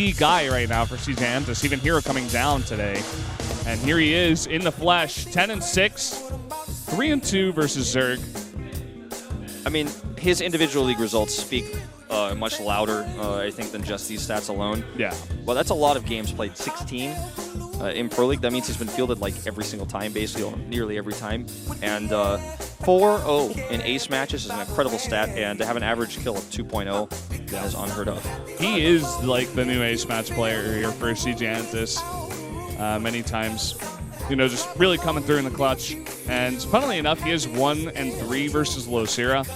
the guy right now for CJ Antis. Even Hero coming down today. And here he is in the flesh, 10-6, 3-2 versus Zerg. I mean, his individual league results speak much louder, I think, than just these stats alone. Yeah. Well, that's a lot of games played, 16 in Pro League. That means he's been fielded like every single time, basically, or nearly every time. And 4-0 in ace matches is an incredible stat, and to have an average kill of 2.0 is unheard of. He is like the new ace match player here for CJ Antis. Many times, you know, just really coming through in the clutch. And funnily enough, he is 1-3 versus Losira.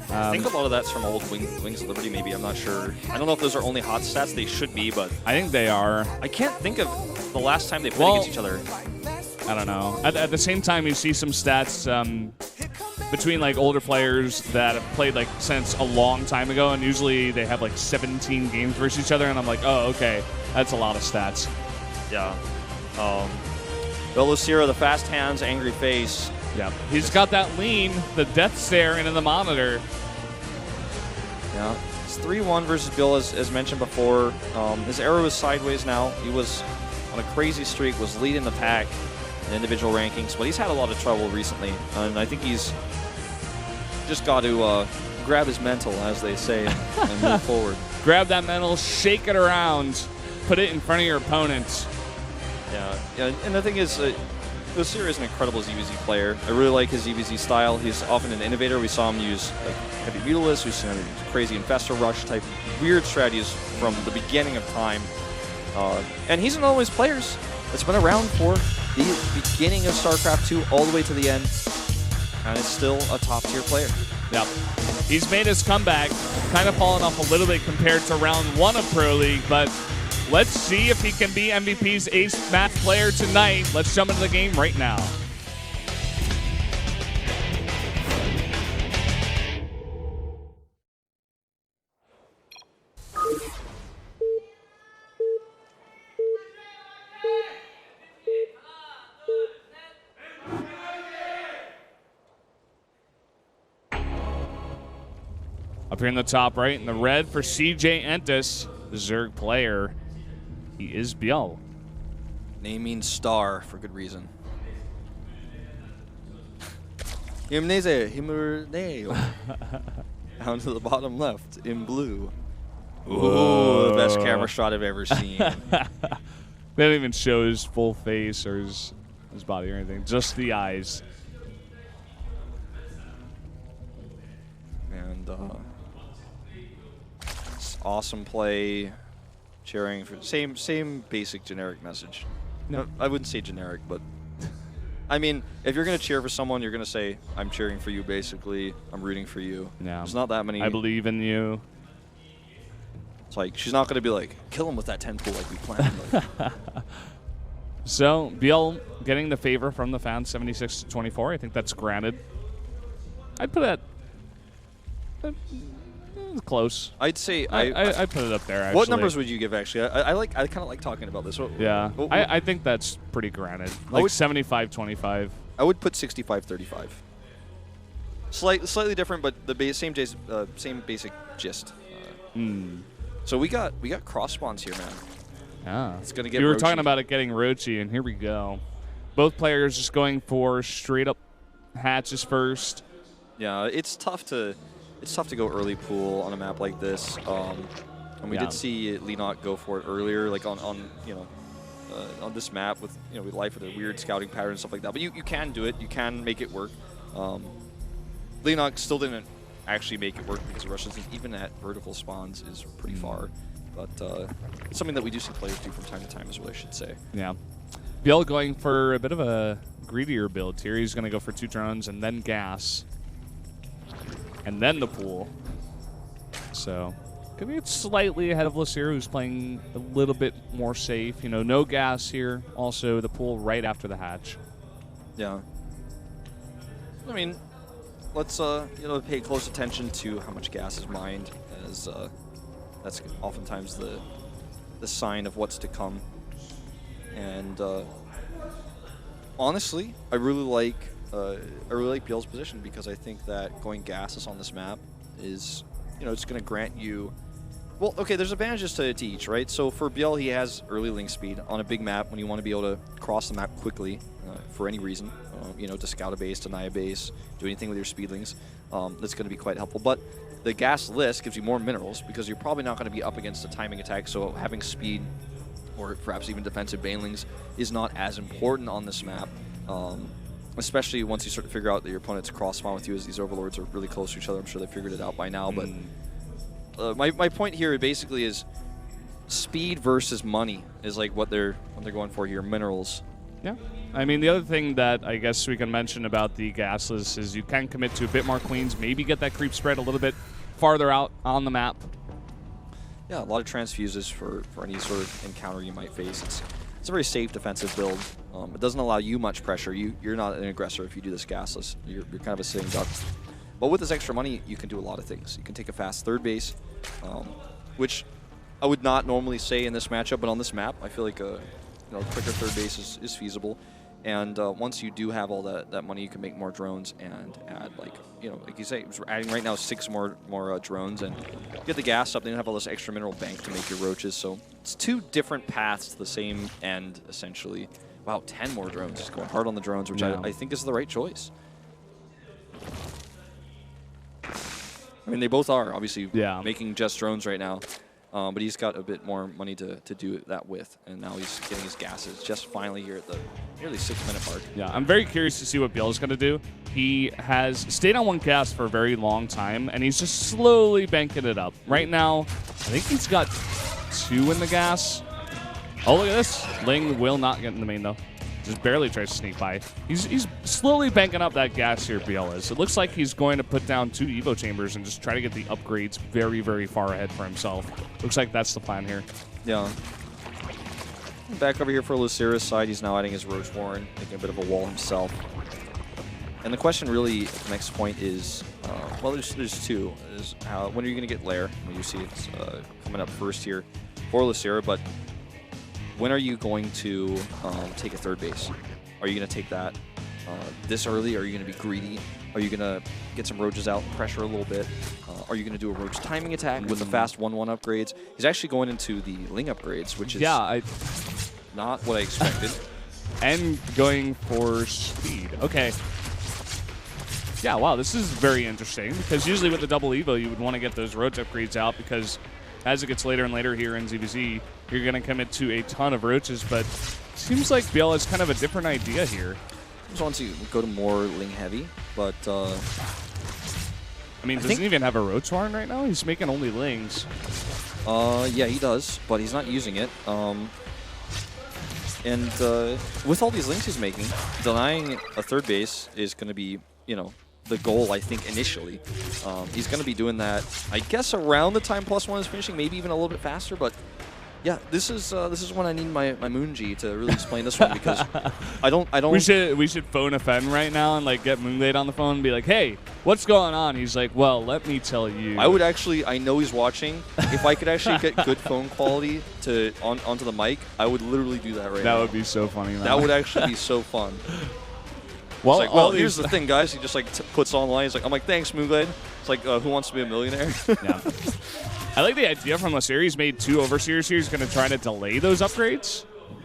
I think a lot of that's from old Wings of Liberty, maybe. I'm not sure. I don't know if those are only hot stats. They should be, but I think they are. I can't think of the last time they played against each other. I don't know. At the same time, you see some stats between like older players that have played like since a long time ago, and usually they have like 17 games versus each other, and I'm like, oh, okay, that's a lot of stats. Yeah. Well, Losira, the fast hands, angry face. Yeah. He's got that lean, the death stare into the monitor. Yeah. It's 3-1 versus ByuL, as mentioned before. His arrow is sideways now. He was on a crazy streak, was leading the pack in individual rankings, but he's had a lot of trouble recently, and I think he's just got to grab his mental, as they say, and move forward. Grab that mental, shake it around, put it in front of your opponent. Yeah, and the thing is, Losira is an incredible ZVZ player. I really like his ZVZ style. He's often an innovator. We saw him use like heavy Mutalisk, we've seen him use crazy Infestor Rush type weird strategies from the beginning of time. And he's one of those players that's been around for the beginning of Starcraft 2 all the way to the end, and is still a top-tier player. Yep. He's made his comeback, kind of fallen off a little bit compared to round 1 of Pro League, but let's see if he can be MVP's ace match player tonight. Let's jump into the game right now. Up here in the top right, in the red for CJ Antis, the Zerg player. He is ByuL. Name means star for good reason. Himnese. Down to the bottom left in blue. Ooh, the best camera shot I've ever seen. They don't even show his full face or his body or anything, just the eyes. And awesome play. Cheering for same basic generic message. No, I wouldn't say generic, but I mean, if you're gonna cheer for someone, you're gonna say, "I'm cheering for you." Basically, I'm rooting for you. Yeah. There's not that many. I believe in you. It's like she's not gonna be like, "Kill him with that 10 pool like we planned." Like. So ByuL getting the favor from the fans, 76-24. I think that's granted. I'd put it at close. I'd say I'd put it up there. Actually. What numbers would you give? Actually, I kind of like talking about this. Yeah, I think that's pretty granted. Like 75-25. I would put 65-35. Slightly different, but the same basic gist. So we got cross spawns here, man. Yeah, it's gonna get. We were roachy. talking about it getting roachy, and here we go. Both players just going for straight up hatches first. Yeah, it's tough to go early pool on a map like this. And we did see Lenot go for it earlier, like on this map with with life with a weird scouting pattern and stuff like that. But you can do it. You can make it work. Lenot still didn't actually make it work because the Russians, even at vertical spawns, is pretty far. But it's something that we do see players do from time to time, is what I should say. Yeah. ByuL going for a bit of a greedier build here. He's going to go for 2 drones and then gas. And then the pool. So, could be slightly ahead of Losira, who's playing a little bit more safe. You know, no gas here. Also, the pool right after the hatch. Yeah. I mean, let's pay close attention to how much gas is mined, as that's oftentimes the sign of what's to come. And honestly, I really like ByuL's position, because I think that going gasless on this map is, it's going to grant you Well, okay, there's advantages to each, right? So for ByuL, he has early link speed on a big map when you want to be able to cross the map quickly for any reason, you know, to scout a base, deny a base, do anything with your speedlings. That's going to be quite helpful. But the gas list gives you more minerals because you're probably not going to be up against a timing attack, so having speed or perhaps even defensive banelings is not as important on this map. Especially once you start to figure out that your opponent's cross-spawn with you, as these overlords are really close to each other. I'm sure they figured it out by now, but my point here basically is speed versus money is like what they're going for here, minerals. Yeah. I mean, the other thing that I guess we can mention about the gasless is you can commit to a bit more queens, maybe get that creep spread a little bit farther out on the map. Yeah, a lot of transfuses for any sort of encounter you might face. It's a very safe defensive build. It doesn't allow you much pressure. You're not an aggressor if you do this gasless. You're kind of a sitting duck. But with this extra money, you can do a lot of things. You can take a fast third base, which I would not normally say in this matchup, but on this map, I feel like a quicker third base is feasible. And once you do have all that money, you can make more drones and add, like you say, we're adding right now 6 more drones, and get the gas up. Then you have all this extra mineral bank to make your roaches. So it's 2 different paths to the same end, essentially. Wow, 10 more drones. Just going hard on the drones, which I think is the right choice. I mean, they both are, obviously, making just drones right now. But he's got a bit more money to do that with, and now he's getting his gases just finally here at the nearly 6-minute mark. Yeah, I'm very curious to see what ByuL is going to do. He has stayed on 1 gas for a very long time, and he's just slowly banking it up. Right now, I think he's got 2 in the gas. Oh, look at this. Ling will not get in the main, though. Just barely tries to sneak by. He's slowly banking up that gas here, ByuL is. It looks like he's going to put down 2 Evo chambers and just try to get the upgrades very, very far ahead for himself. Looks like that's the plan here. Yeah. Back over here for Losira's side, he's now adding his Roach Warren, making a bit of a wall himself. And the question really at the next point is, well, there's 2. Is when are you going to get Lair? Well, you see it's coming up first here for Losira, but when are you going to take a third base? Are you going to take that this early? Are you going to be greedy? Are you going to get some roaches out and pressure a little bit? Are you going to do a roach timing attack with the fast 1-1 upgrades? He's actually going into the Ling upgrades, which is not what I expected. And going for speed. Okay. Yeah, wow, this is very interesting, because usually with the double Evo, you would want to get those roach upgrades out, because as it gets later and later here in ZVZ, you're going to commit to a ton of roaches, but it seems like ByuL has kind of a different idea here. Just wants to go to more Ling heavy, but I mean, doesn't he even have a Roach Warren right now? He's making only Lings. Yeah, he does, but he's not using it. And with all these Lings he's making, denying a third base is going to be, the goal, I think, initially. He's going to be doing that, I guess, around the time +1 is finishing, maybe even a little bit faster, but yeah, this is when I need my Moonji to really explain this one, because I don't. We should phone a Fen right now and get Moonglade on the phone and be like, hey, what's going on? He's like, well, let me tell you. I would actually, I know he's watching. If I could actually get good phone quality onto the mic, I would literally do that right now. That would be so funny, man. That would actually be so fun. Well, it's like, here's the thing, guys. He just puts online. He's like, I'm like, thanks, Moonglade. It's like, who wants to be a millionaire? Yeah. I like the idea from Losira. He's made 2 Overseers here. He's going to try to delay those upgrades,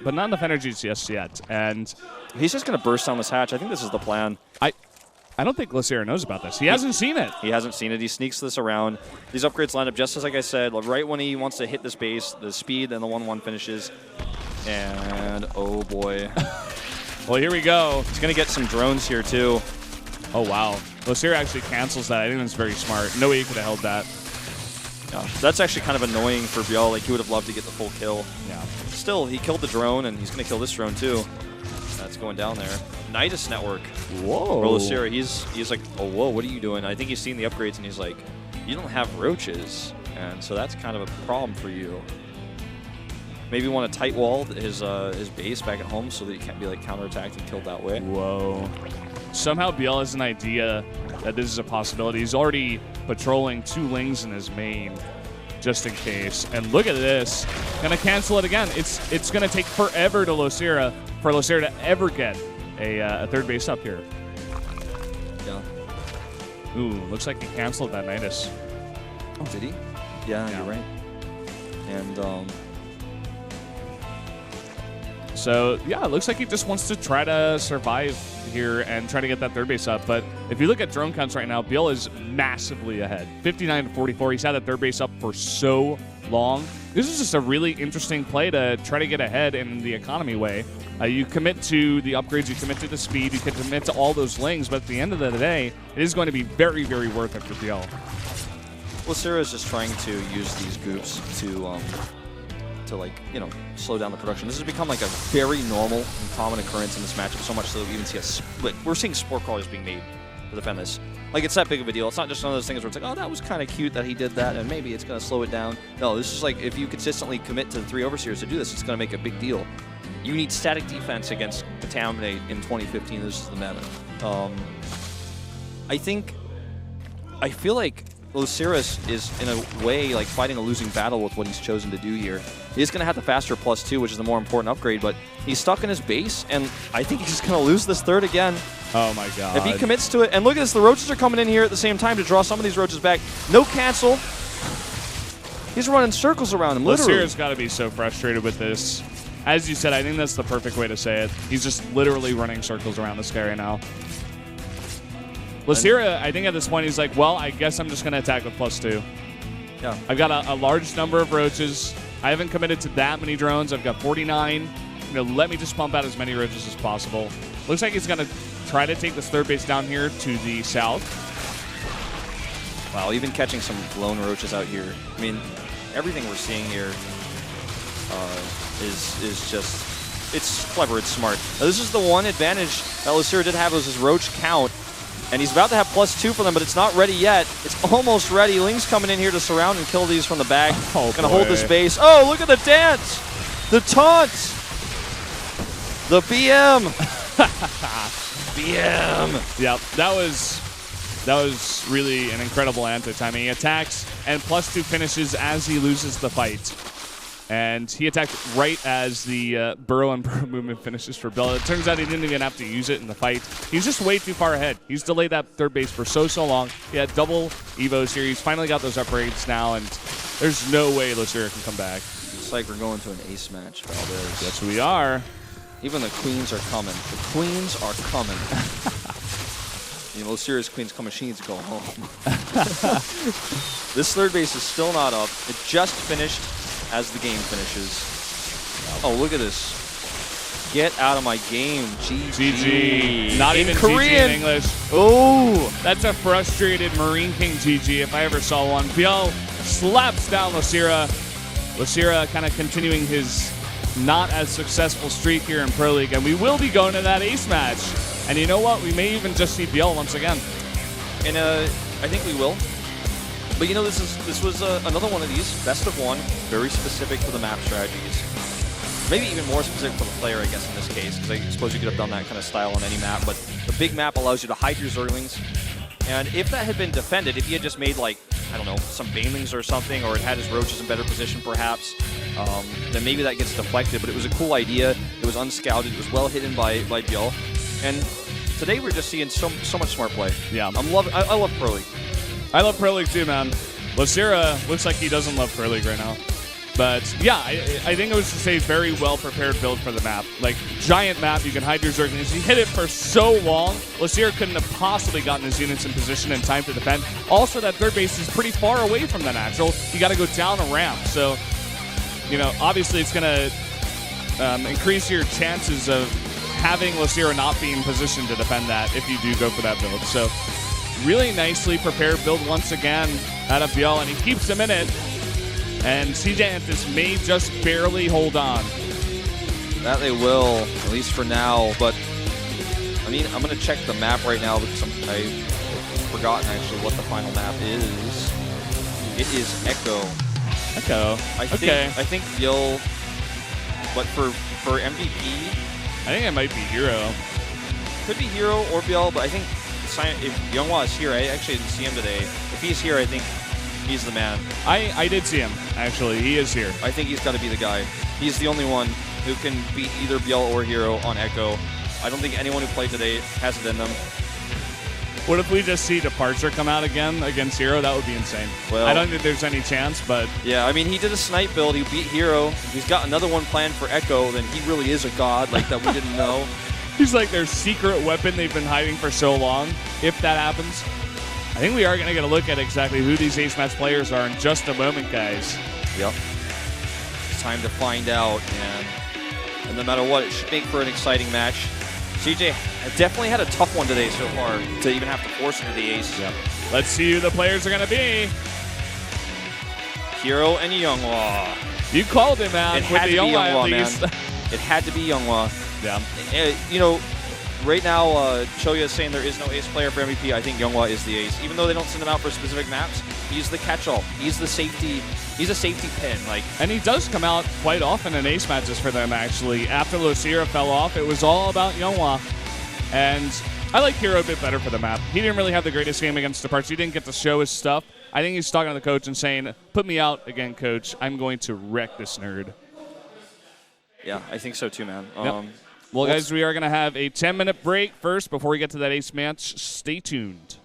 but not enough energy just yet. And he's just going to burst down this hatch. I think this is the plan. I don't think Losira knows about this. He hasn't seen it. He hasn't seen it. He sneaks this around. These upgrades line up just as like I said, right when he wants to hit this base, the speed, and the 1-1 finishes. And oh boy. Well, here we go. He's going to get some drones here, too. Oh, wow. Losira actually cancels that. I think that's very smart. No way he could have held that. Yeah, that's actually kind of annoying for ByuL. Like, he would have loved to get the full kill. Yeah. Still, he killed the drone, and he's going to kill this drone, too. That's going down there. Nidus Network. Whoa. For Losira, he's like, oh, whoa, what are you doing? I think he's seen the upgrades, and he's like, you don't have roaches. And so that's kind of a problem for you. Maybe want to tight wall his base back at home so that he can't be counterattacked and killed that way. Whoa. Somehow ByuL has an idea that this is a possibility. He's already patrolling 2 Lings in his main just in case. And look at this. Gonna cancel it again. It's gonna take forever to Losira for Losira to ever get a third base up here. Yeah. Ooh, looks like he canceled that Nidus. Oh, did he? Yeah, you're right. And so, yeah, it looks like he just wants to try to survive here and try to get that third base up. But if you look at drone counts right now, ByuL is massively ahead. 59-44. He's had that third base up for so long. This is just a really interesting play to try to get ahead in the economy way. You commit to the upgrades, you commit to the speed, you can commit to all those lings, but at the end of the day, it is going to be very, very worth it for ByuL. Losira is just trying to use these goops to like, you know, slow down the production. This has become like a very normal and common occurrence in this matchup, so much so that we even see a split. We're seeing sport crawlers being made to defend this. Like, it's that big of a deal. It's not just one of those things where it's like, oh, that was kind of cute that he did that, and maybe it's going to slow it down. No, this is like, if you consistently commit to the 3 overseers to do this, it's going to make a big deal. You need static defense against Contaminate in 2015. This is the meta. I feel like Losira is in a way like fighting a losing battle with what he's chosen to do here. He's going to have the faster +2, which is the more important upgrade, but he's stuck in his base, and I think he's going to lose this third again. Oh my god. If he commits to it, and look at this, the roaches are coming in here at the same time to draw some of these roaches back. No cancel. He's running circles around him, literally. Losira's got to be so frustrated with this. As you said, I think that's the perfect way to say it. He's just literally running circles around this guy right now. Losira, I think at this point, he's like, well, I guess I'm just going to attack with +2. Yeah. I've got a large number of roaches. I haven't committed to that many drones. I've got 49. You know, let me just pump out as many roaches as possible. Looks like he's going to try to take this third base down here to the south. Wow, even catching some lone roaches out here. I mean, everything we're seeing here is just, it's clever, it's smart. Now, this is the one advantage that Losira did have, was his roach count. And he's about to have +2 for them, but it's not ready yet. It's almost ready. Ling's coming in here to surround and kill these from the back. Oh, gonna hold this base. Oh, look at the dance! The taunt! The BM! BM! Yep, that was really an incredible anti-timing. He attacks and +2 finishes as he loses the fight. And he attacked right as the burrow and burrow movement finishes for ByuL. It turns out he didn't even have to use it in the fight. He's just way too far ahead. He's delayed that third base for so long. He had double Evos here. He's finally got those upgrades now, and there's no way Losira can come back. It's like we're going to an ace match, Valdez. Yes, we are. Even the queens are coming. The queens are coming. You know, Losira's queens coming. She needs to go home. This third base is still not up. It just finished as the game finishes. Oh, look at this. Get out of my game. GG. Not even Korean. GG in English. Oh, that's a frustrated Marine King GG if I ever saw one. ByuL slaps down Losira. Losira kind of continuing his not as successful streak here in Pro League, and we will be going to that ace match. And you know what? We may even just see ByuL once again. And I think we will. But you know, this was another one of these best of one, very specific to the map strategies. Maybe even more specific for the player, I guess, in this case, because I suppose you could have done that kind of style on any map. But the big map allows you to hide your Zerglings. And if that had been defended, if he had just made, like, I don't know, some Banelings or something, or it had his Roaches in better position perhaps, then maybe that gets deflected. But it was a cool idea. It was unscouted. It was well hidden by ByuL. And today we're just seeing so much smart play. Yeah. I love Pro League. I love Pro League too, man. Losira looks like he doesn't love Pro League right now. But yeah, I think it was just a very well-prepared build for the map. Like, giant map, you can hide your Zerglings. He hit it for so long, Losira couldn't have possibly gotten his units in position in time to defend. Also, that third base is pretty far away from the natural. You got to go down a ramp. So, you know, obviously it's going to increase your chances of having Losira not be in position to defend that if you do go for that build. So, really nicely prepared build once again out of ByuL, and he keeps him in it. And CJ Antis may just barely hold on. That they will, at least for now. But, I mean, I'm going to check the map right now because I've forgotten actually what the final map is. It is Echo. Echo. I think ByuL, but for MVP, I think it might be Hero. Could be Hero or ByuL, but I think if Younghwa is here, I actually didn't see him today. If he's here, I think he's the man. I did see him, actually. He is here. I think he's got to be the guy. He's the only one who can beat either ByuL or Hero on Echo. I don't think anyone who played today has it in them. What if we just see Departure come out again against Hero? That would be insane. Well, I don't think there's any chance, but... Yeah, I mean, he did a snipe build. He beat Hero. If he's got another one planned for Echo, then he really is a god like that we didn't know. He's like their secret weapon they've been hiding for so long, if that happens. I think we are going to get a look at exactly who these Ace Match players are in just a moment, guys. Yep. It's time to find out, and no matter what, it should make for an exciting match. CJ definitely had a tough one today so far to even have to force into the ace. Yep. Let's see who the players are going to be. Hero and Younghwa. You called him out with the Younghwa, man. It had to be Younghwa. Yeah. You know, right now, Choya is saying there is no ace player for MVP. I think Younghwa is the ace. Even though they don't send him out for specific maps, he's the catch-all. He's the safety. He's a safety pin. And he does come out quite often in ace matches for them, actually. After Losira fell off, it was all about Younghwa. And I like Hero a bit better for the map. He didn't really have the greatest game against Departure. He didn't get to show his stuff. I think he's talking to the coach and saying, put me out again, coach. I'm going to wreck this nerd. Yeah, I think so too, man. Yep. Well, guys, we are going to have a 10-minute break first before we get to that ace match. Stay tuned.